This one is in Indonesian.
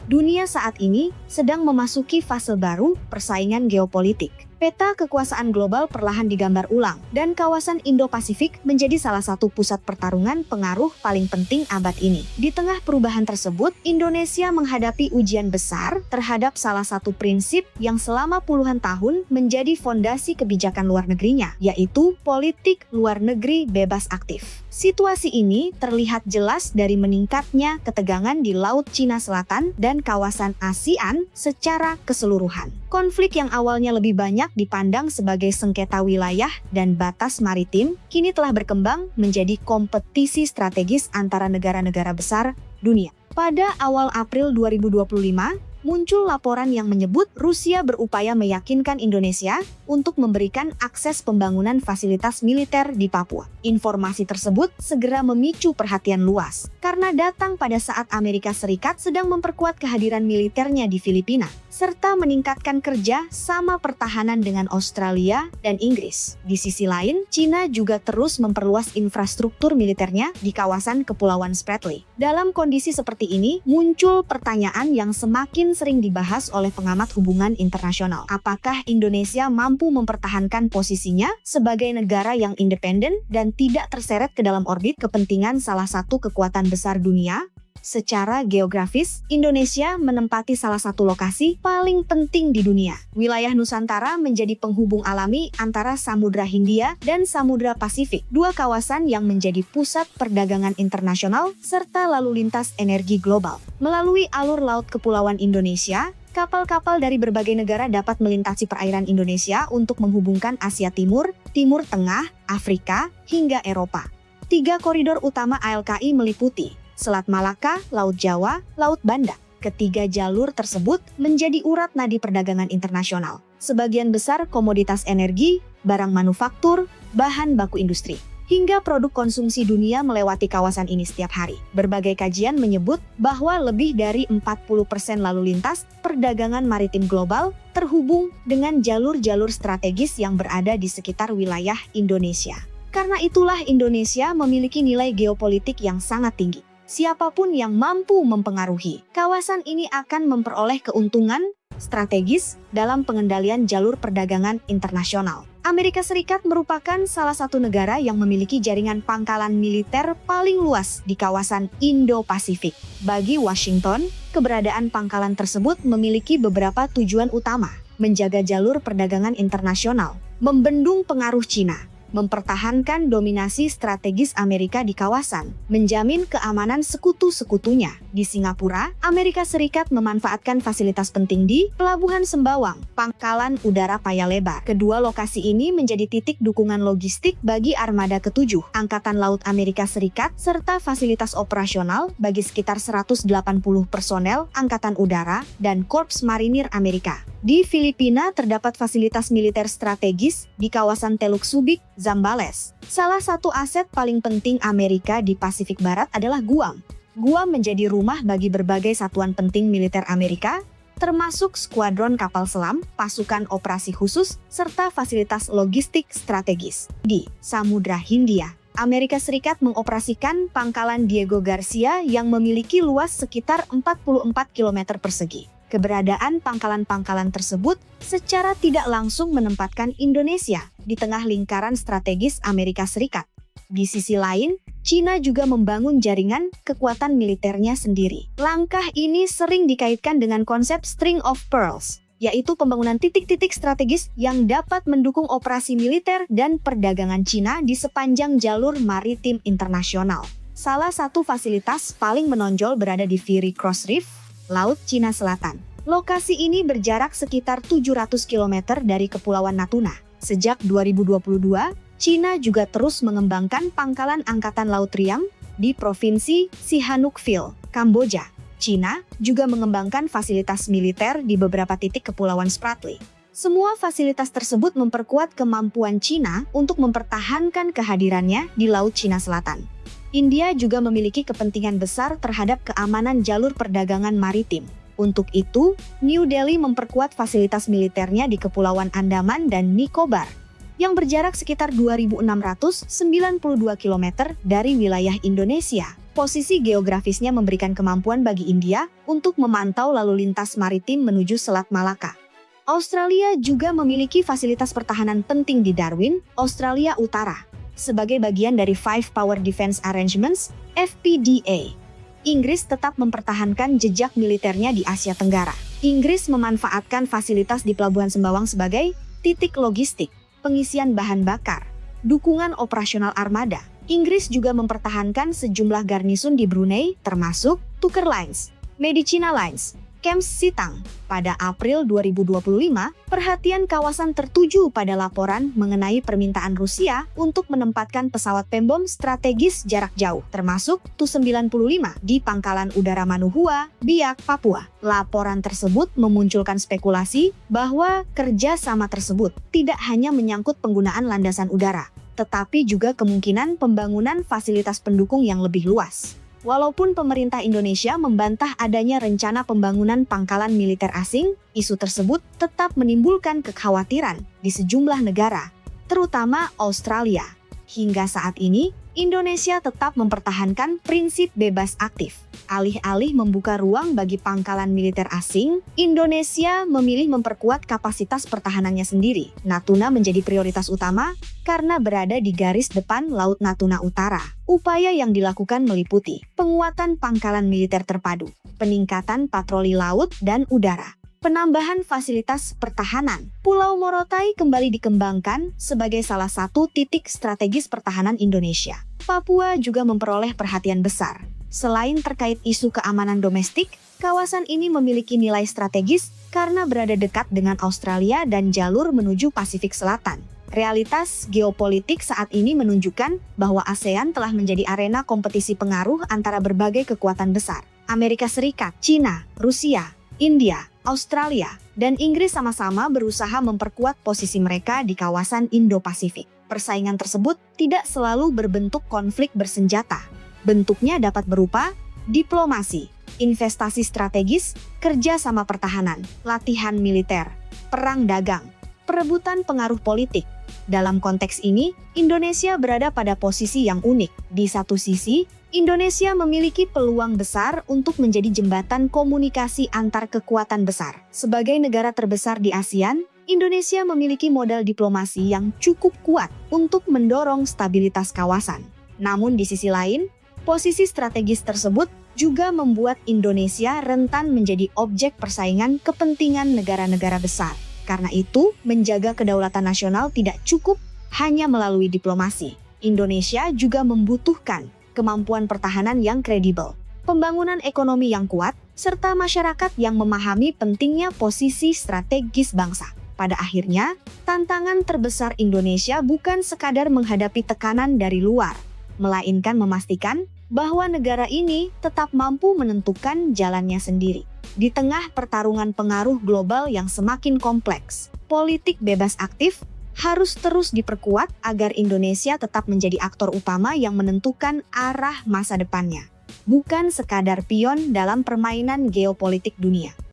Dunia saat ini sedang memasuki fase baru persaingan geopolitik. Peta kekuasaan global perlahan digambar ulang, dan kawasan Indo-Pasifik menjadi salah satu pusat pertarungan pengaruh paling penting abad ini. Di tengah perubahan tersebut, Indonesia menghadapi ujian besar terhadap salah satu prinsip yang selama puluhan tahun menjadi fondasi kebijakan luar negerinya, yaitu politik luar negeri bebas aktif. Situasi ini terlihat jelas dari meningkatnya ketegangan di Laut Cina Selatan dan kawasan ASEAN secara keseluruhan. Konflik yang awalnya lebih banyak dipandang sebagai sengketa wilayah dan batas maritim, kini telah berkembang menjadi kompetisi strategis antara negara-negara besar dunia. Pada awal April 2025, muncul laporan yang menyebut Rusia berupaya meyakinkan Indonesia untuk memberikan akses pembangunan fasilitas militer di Papua. Informasi tersebut segera memicu perhatian luas, karena datang pada saat Amerika Serikat sedang memperkuat kehadiran militernya di Filipina, serta meningkatkan kerja sama pertahanan dengan Australia dan Inggris. Di sisi lain, China juga terus memperluas infrastruktur militernya di kawasan Kepulauan Spratly. Dalam kondisi seperti ini, muncul pertanyaan yang semakin sering dibahas oleh pengamat hubungan internasional. Apakah Indonesia mampu mempertahankan posisinya sebagai negara yang independen dan tidak terseret ke dalam orbit kepentingan salah satu kekuatan besar dunia? Secara geografis, Indonesia menempati salah satu lokasi paling penting di dunia. Wilayah Nusantara menjadi penghubung alami antara Samudra Hindia dan Samudra Pasifik, dua kawasan yang menjadi pusat perdagangan internasional serta lalu lintas energi global. Melalui alur laut Kepulauan Indonesia, kapal-kapal dari berbagai negara dapat melintasi perairan Indonesia untuk menghubungkan Asia Timur, Timur Tengah, Afrika, hingga Eropa. 3 koridor utama ALKI meliputi Selat Malaka, Laut Jawa, Laut Banda. Ketiga jalur tersebut menjadi urat nadi perdagangan internasional. Sebagian besar komoditas energi, barang manufaktur, bahan baku industri, hingga produk konsumsi dunia melewati kawasan ini setiap hari. Berbagai kajian menyebut bahwa lebih dari 40% lalu lintas perdagangan maritim global terhubung dengan jalur-jalur strategis yang berada di sekitar wilayah Indonesia. Karena itulah Indonesia memiliki nilai geopolitik yang sangat tinggi. Siapapun yang mampu mempengaruhi kawasan ini akan memperoleh keuntungan strategis dalam pengendalian jalur perdagangan internasional. Amerika Serikat merupakan salah satu negara yang memiliki jaringan pangkalan militer paling luas di kawasan Indo-Pasifik. Bagi Washington, keberadaan pangkalan tersebut memiliki beberapa tujuan utama: menjaga jalur perdagangan internasional, membendung pengaruh Cina, mempertahankan dominasi strategis Amerika di kawasan, menjamin keamanan sekutu-sekutunya. Di Singapura, Amerika Serikat memanfaatkan fasilitas penting di Pelabuhan Sembawang, Pangkalan Udara Paya Lebar. Kedua lokasi ini menjadi titik dukungan logistik bagi Armada ke-7, Angkatan Laut Amerika Serikat, serta fasilitas operasional bagi sekitar 180 personel Angkatan Udara dan Korps Marinir Amerika. Di Filipina terdapat fasilitas militer strategis di kawasan Teluk Subic, Zambales. Salah satu aset paling penting Amerika di Pasifik Barat adalah Guam. Guam menjadi rumah bagi berbagai satuan penting militer Amerika, termasuk skuadron kapal selam, pasukan operasi khusus, serta fasilitas logistik strategis. Di Samudra Hindia, Amerika Serikat mengoperasikan pangkalan Diego Garcia yang memiliki luas sekitar 44 km persegi. Keberadaan pangkalan-pangkalan tersebut secara tidak langsung menempatkan Indonesia di tengah lingkaran strategis Amerika Serikat. Di sisi lain, China juga membangun jaringan kekuatan militernya sendiri. Langkah ini sering dikaitkan dengan konsep String of Pearls, yaitu pembangunan titik-titik strategis yang dapat mendukung operasi militer dan perdagangan China di sepanjang jalur maritim internasional. Salah satu fasilitas paling menonjol berada di Fiery Cross Reef, Laut Cina Selatan. Lokasi ini berjarak sekitar 700 km dari Kepulauan Natuna. Sejak 2022, China juga terus mengembangkan pangkalan Angkatan Laut Riam di Provinsi Sihanoukville, Kamboja. China juga mengembangkan fasilitas militer di beberapa titik Kepulauan Spratly. Semua fasilitas tersebut memperkuat kemampuan China untuk mempertahankan kehadirannya di Laut Cina Selatan. India juga memiliki kepentingan besar terhadap keamanan jalur perdagangan maritim. Untuk itu, New Delhi memperkuat fasilitas militernya di Kepulauan Andaman dan Nicobar, yang berjarak sekitar 2.692 km dari wilayah Indonesia. Posisi geografisnya memberikan kemampuan bagi India untuk memantau lalu lintas maritim menuju Selat Malaka. Australia juga memiliki fasilitas pertahanan penting di Darwin, Australia Utara, sebagai bagian dari Five Power Defense Arrangements, FPDA. Inggris tetap mempertahankan jejak militernya di Asia Tenggara. Inggris memanfaatkan fasilitas di Pelabuhan Sembawang sebagai titik logistik, pengisian bahan bakar, dukungan operasional armada. Inggris juga mempertahankan sejumlah garnison di Brunei, termasuk Tuker Lines, Medicina Lines, Camp Sitang. Pada April 2025, perhatian kawasan tertuju pada laporan mengenai permintaan Rusia untuk menempatkan pesawat pembom strategis jarak jauh, termasuk Tu-95, di Pangkalan Udara Manuhua, Biak, Papua. Laporan tersebut memunculkan spekulasi bahwa kerjasama tersebut tidak hanya menyangkut penggunaan landasan udara, tetapi juga kemungkinan pembangunan fasilitas pendukung yang lebih luas. Walaupun pemerintah Indonesia membantah adanya rencana pembangunan pangkalan militer asing, isu tersebut tetap menimbulkan kekhawatiran di sejumlah negara, terutama Australia. Hingga saat ini, Indonesia tetap mempertahankan prinsip bebas aktif. Alih-alih membuka ruang bagi pangkalan militer asing, Indonesia memilih memperkuat kapasitas pertahanannya sendiri. Natuna menjadi prioritas utama karena berada di garis depan Laut Natuna Utara. Upaya yang dilakukan meliputi penguatan pangkalan militer terpadu, peningkatan patroli laut dan udara, penambahan fasilitas pertahanan. Pulau Morotai kembali dikembangkan sebagai salah satu titik strategis pertahanan Indonesia. Papua juga memperoleh perhatian besar. Selain terkait isu keamanan domestik, kawasan ini memiliki nilai strategis karena berada dekat dengan Australia dan jalur menuju Pasifik Selatan. Realitas geopolitik saat ini menunjukkan bahwa ASEAN telah menjadi arena kompetisi pengaruh antara berbagai kekuatan besar. Amerika Serikat, China, Rusia, India, Australia, dan Inggris sama-sama berusaha memperkuat posisi mereka di kawasan Indo-Pasifik. Persaingan tersebut tidak selalu berbentuk konflik bersenjata. Bentuknya dapat berupa diplomasi, investasi strategis, kerjasama pertahanan, latihan militer, perang dagang, perebutan pengaruh politik. Dalam konteks ini, Indonesia berada pada posisi yang unik. Di satu sisi, Indonesia memiliki peluang besar untuk menjadi jembatan komunikasi antar kekuatan besar. Sebagai negara terbesar di ASEAN, Indonesia memiliki modal diplomasi yang cukup kuat untuk mendorong stabilitas kawasan. Namun di sisi lain, posisi strategis tersebut juga membuat Indonesia rentan menjadi objek persaingan kepentingan negara-negara besar. Karena itu, menjaga kedaulatan nasional tidak cukup hanya melalui diplomasi. Indonesia juga membutuhkan kemampuan pertahanan yang kredibel, pembangunan ekonomi yang kuat, serta masyarakat yang memahami pentingnya posisi strategis bangsa. Pada akhirnya, tantangan terbesar Indonesia bukan sekadar menghadapi tekanan dari luar, melainkan memastikan bahwa negara ini tetap mampu menentukan jalannya sendiri. Di tengah pertarungan pengaruh global yang semakin kompleks, politik bebas aktif harus terus diperkuat agar Indonesia tetap menjadi aktor utama yang menentukan arah masa depannya, bukan sekadar pion dalam permainan geopolitik dunia.